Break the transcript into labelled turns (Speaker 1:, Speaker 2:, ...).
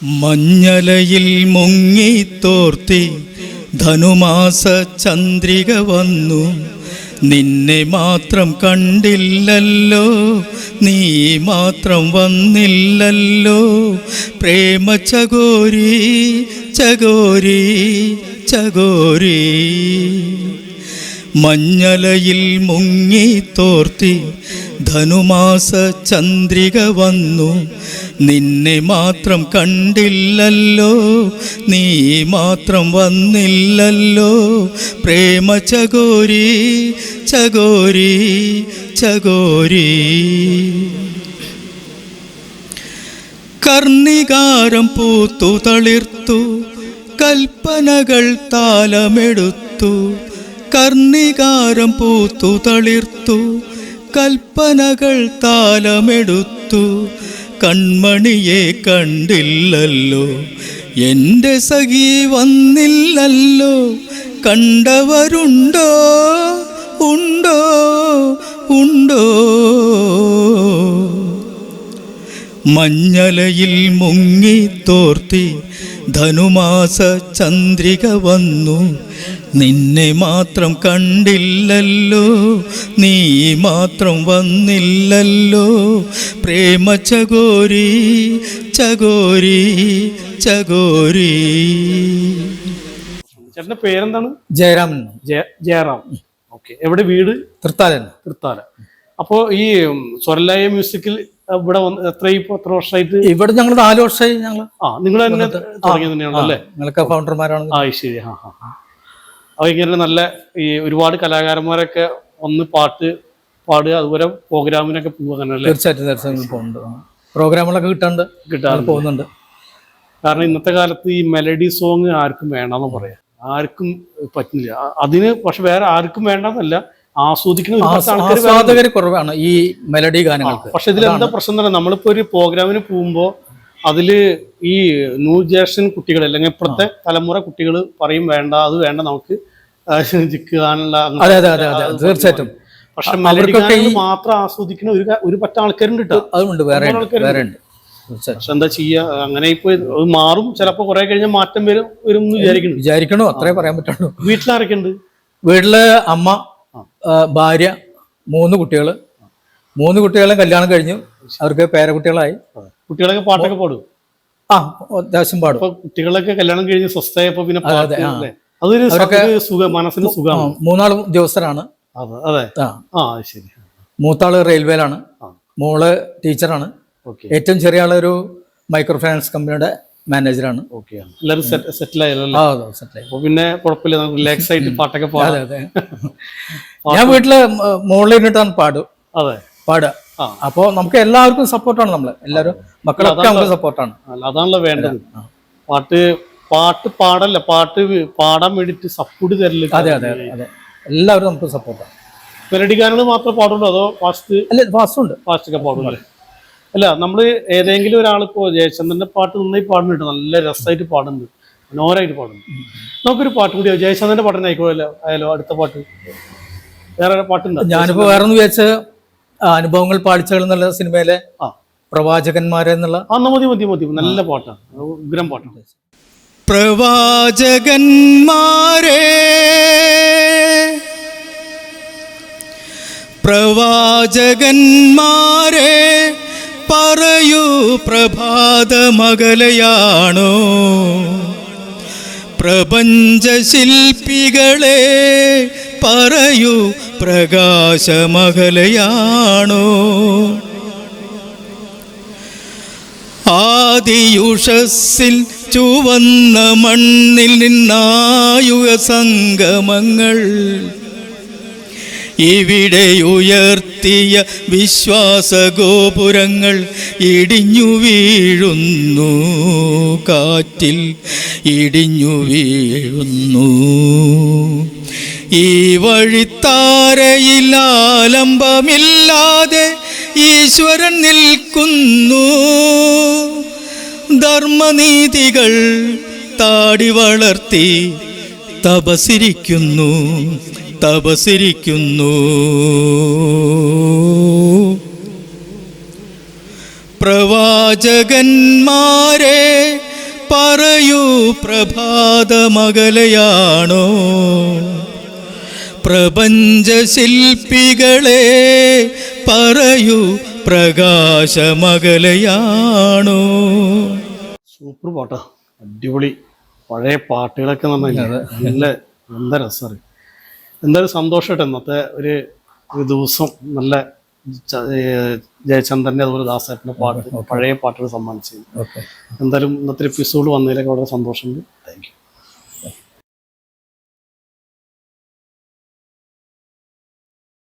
Speaker 1: മഞ്ഞലയിൽ മുങ്ങിത്തോർത്തി ധനുമാസ ചന്ദ്രിക വന്നു, നിന്നെ മാത്രം കണ്ടില്ലല്ലോ, നീ മാത്രം വന്നില്ലല്ലോ. പ്രേമ ചകോരി ചകോരി ചകോരി. മഞ്ഞലയിൽ മുങ്ങിത്തോർത്തി ധനുമാസ ചന്ദ്രിക വന്നു, നിന്നെ മാത്രം കണ്ടില്ലല്ലോ, നീ മാത്രം വന്നില്ലല്ലോ. പ്രേമ ചകോരി ചകോരി ചകോരി. കർണികാരം പൂത്തു തളിർത്തു, കൽപ്പനകൾ താലമെടുത്തു. കർണികാരം പൂത്തു തളിർത്തു, കൽപ്പനകൾ താലമെടുത്തു. കൺമണിയെ കണ്ടില്ലല്ലോ, എൻ്റെ സഖി വന്നില്ലല്ലോ. കണ്ടവരുണ്ടോ ഉണ്ടോ ഉണ്ടോ. മഞ്ഞലയിൽ മുങ്ങിത്തോർത്തി ധനുമാസ ചന്ദ്രിക വന്നു, നിന്നെ മാത്രം കണ്ടില്ലല്ലോ, നീ മാത്രം വന്നില്ലല്ലോ. പ്രേമ ചകോരി ചകോരി ചകോരി.
Speaker 2: ചേട്ടന്റെ പേരെന്താണ്?
Speaker 1: ജയരാമൻ.
Speaker 2: ജയറാം. ഓക്കെ. എവിടെ വീട്?
Speaker 1: തൃത്താല.
Speaker 2: അപ്പോ ഈ സ്വരലയ മ്യൂസിക്കിൽ ഇവിടെ എത്ര വർഷമായിട്ട്?
Speaker 1: ഇവിടെ ഞങ്ങൾ 4 വർഷമായി.
Speaker 2: നിങ്ങൾ തന്നെ തുടങ്ങിയത് തന്നെയാണല്ലേ?
Speaker 1: നിങ്ങളൊക്കെ ഫൗണ്ടർമാരാണ്.
Speaker 2: ശരി. അപ്പൊ ഇങ്ങനെ നല്ല ഈ ഒരുപാട് കലാകാരന്മാരൊക്കെ ഒന്ന് പാട്ട് പാടുക, അതുപോലെ പ്രോഗ്രാമിനൊക്കെ പോവുക.
Speaker 1: തീർച്ചയായിട്ടും പോകുന്നുണ്ട്. പ്രോഗ്രാമുകളൊക്കെ കിട്ടാറുണ്ട്, പോകുന്നുണ്ട്.
Speaker 2: കാരണം ഇന്നത്തെ കാലത്ത് ഈ മെലഡി സോങ് ആർക്കും വേണ്ടെന്ന് പറയാം, ആർക്കും പറ്റുന്നില്ല അതിന്. പക്ഷെ വേറെ ആർക്കും വേണ്ടെന്നല്ല, ആസ്വാദകർ
Speaker 1: കുറവാണ് ഈ മെലഡി ഗാനങ്ങൾക്ക്.
Speaker 2: പക്ഷെ ഇതിലെന്താ പ്രശ്നം തന്നെ, നമ്മളിപ്പോ ഒരു പ്രോഗ്രാമിന് പോകുമ്പോ അതില് ഈ ന്യൂ ജനറേഷൻ കുട്ടികൾ അല്ലെങ്കിൽ ഇപ്പോഴത്തെ തലമുറ കുട്ടികൾ പറയും വേണ്ട, അത് വേണ്ട, നമുക്ക് ജിക്കാനുള്ള.
Speaker 1: തീർച്ചയായിട്ടും.
Speaker 2: പക്ഷെ മെലഡി ഗാനങ്ങൾ മാത്രം ആസ്വദിക്കുന്ന ഒരു പറ്റ ആൾക്കാരുണ്ട് കേട്ടോ.
Speaker 1: അതുകൊണ്ട് വേറെ ഉണ്ട്.
Speaker 2: പക്ഷെ എന്താ ചെയ്യാ, അങ്ങനെ ഇപ്പൊ മാറും. ചിലപ്പോ കുറെ കഴിഞ്ഞാൽ മാറ്റം വരും എന്ന്
Speaker 1: വിചാരിക്കണോ, അത്രേ പറയാൻ പറ്റുള്ളൂ.
Speaker 2: വീട്ടിലാരൊക്കെ ഉണ്ട്?
Speaker 1: വീട്ടില് അമ്മ, ഭാര്യ, 3 കുട്ടികൾ. 3 കുട്ടികളും കല്യാണം കഴിഞ്ഞു, അവർക്ക് പേരക്കുട്ടികളായി.
Speaker 2: കുട്ടികളൊക്കെ പാട്ടൊക്കെ പാടും?
Speaker 1: അത്യാവശ്യം പാടും.
Speaker 2: കുട്ടികളൊക്കെ കല്യാണം കഴിഞ്ഞ് സ്വസ്ഥയപ്പോ പിന്നെ അതൊരു സുഖം, മനസ്സിന് സുഖമാണ്.
Speaker 1: 3 ഉദ്യോഗസ്ഥരാണ്.
Speaker 2: അതെ. ശരി.
Speaker 1: മൂത്താള് റെയിൽവേയിലാണ്, മോള് ടീച്ചറാണ്. ഏറ്റവും ചെറിയ ആള് ഒരു മൈക്രോ ഫൈനാൻസ് കമ്പനിയുടെ മാനേജറാണ്.
Speaker 2: എല്ലാവരും സെറ്റിൽ ആയല്ലോ. പിന്നെ കുഴപ്പമില്ല, റിലാക്സ് ആയിട്ട് പാട്ടൊക്കെ പാടാം.
Speaker 1: ഞാൻ വീട്ടില് മോളിൽ ഇരുന്നിട്ടാണ് പാടുക. അപ്പോ നമുക്ക് എല്ലാവർക്കും സപ്പോർട്ടാണ്, നമ്മള് എല്ലാവരും മക്കളൊക്കെ നമുക്ക് സപ്പോർട്ടാണ്.
Speaker 2: അതാണല്ലോ വേണ്ടത്. പാട്ട് പാടല്ല, പാട്ട് പാടാൻ വേണ്ടിട്ട് സപ്പോർട്ട് തരല്.
Speaker 1: അതെ, എല്ലാവരും നമുക്ക് സപ്പോർട്ടാണ്.
Speaker 2: മെലഡി ഗാനങ്ങൾ മാത്രമേ പാടുള്ളൂ അതോ ഫാസ്റ്റ്?
Speaker 1: അല്ല, ഫാസ്റ്റൊക്കെ
Speaker 2: പാടുള്ളൂ. അല്ല, നമ്മള് ഏതെങ്കിലും ഒരാളിപ്പോ ജയചന്ദ്രന്റെ പാട്ട് നന്നായി പാടുന്നുണ്ട്, നല്ല രസമായിട്ട് പാടുന്നുണ്ട്, മനോഹരമായിട്ട് പാടുന്നു. നമുക്കൊരു പാട്ട് കൂടി ജയചന്ദ്രന്റെ പാട്ടിന് ആയാലോ? അടുത്ത പാട്ട് വേറെ പാട്ടുണ്ട്.
Speaker 1: ഞാനിപ്പോ വേറെ ഒന്ന് വിചാരിച്ച അനുഭവങ്ങൾ പാളിച്ചകൾ എന്നുള്ള സിനിമയിലെ പ്രവാചകന്മാരെ എന്നുള്ള.
Speaker 2: മതി. നല്ല പാട്ടാണ്, ഉഗ്രം പാട്ടാണ്.
Speaker 1: പ്രവാചകന്മാരെ പറയൂ, പ്രഭാതമകലയാണോ? പ്രപഞ്ചശില്പികളെ പറയൂ, പ്രകാശമകലയാണോ? ആദിയുഷസ്സിൽ ചുവന്ന മണ്ണിൽ നിന്നായുഗ സംഗമങ്ങൾ ഇവിടെ ഉയർത്തിയ വിശ്വാസഗോപുരങ്ങൾ ഇടിഞ്ഞു വീഴുന്നു, കാറ്റിൽ ഇടിഞ്ഞു വീഴുന്നു. ഈ വഴിത്താരയിൽ ആലംബമില്ലാതെ ഈശ്വരൻ നിൽക്കുന്നു. ധർമ്മനീതികൾ താടി വളർത്തി തപസിരിക്കുന്നു. പ്രവാചകന്മാരെ
Speaker 3: പ്രഭാതമകലയാണോ പ്രപഞ്ചശില്പികളെ പറയൂ പ്രകാശമകലയാണോ.
Speaker 2: സൂപ്പർ പാട്ടാ, അടിപൊളി. പഴയ പാട്ടുകളൊക്കെ നല്ല എന്താ രസമാണ്. എന്തായാലും സന്തോഷമായിട്ട് ഇന്നത്തെ ഒരു ദിവസം നല്ല ജയചന്ദ്രൻ്റെ അതുപോലെ ദാസേട്ടൻ്റെ പാട്ട് പഴയ പാട്ടുകൾ സമ്മാനിച്ചു. എന്തായാലും ഇന്നത്തെ എപ്പിസോഡ് വന്നതിലൊക്കെ വളരെ സന്തോഷമുണ്ട്. Thank you.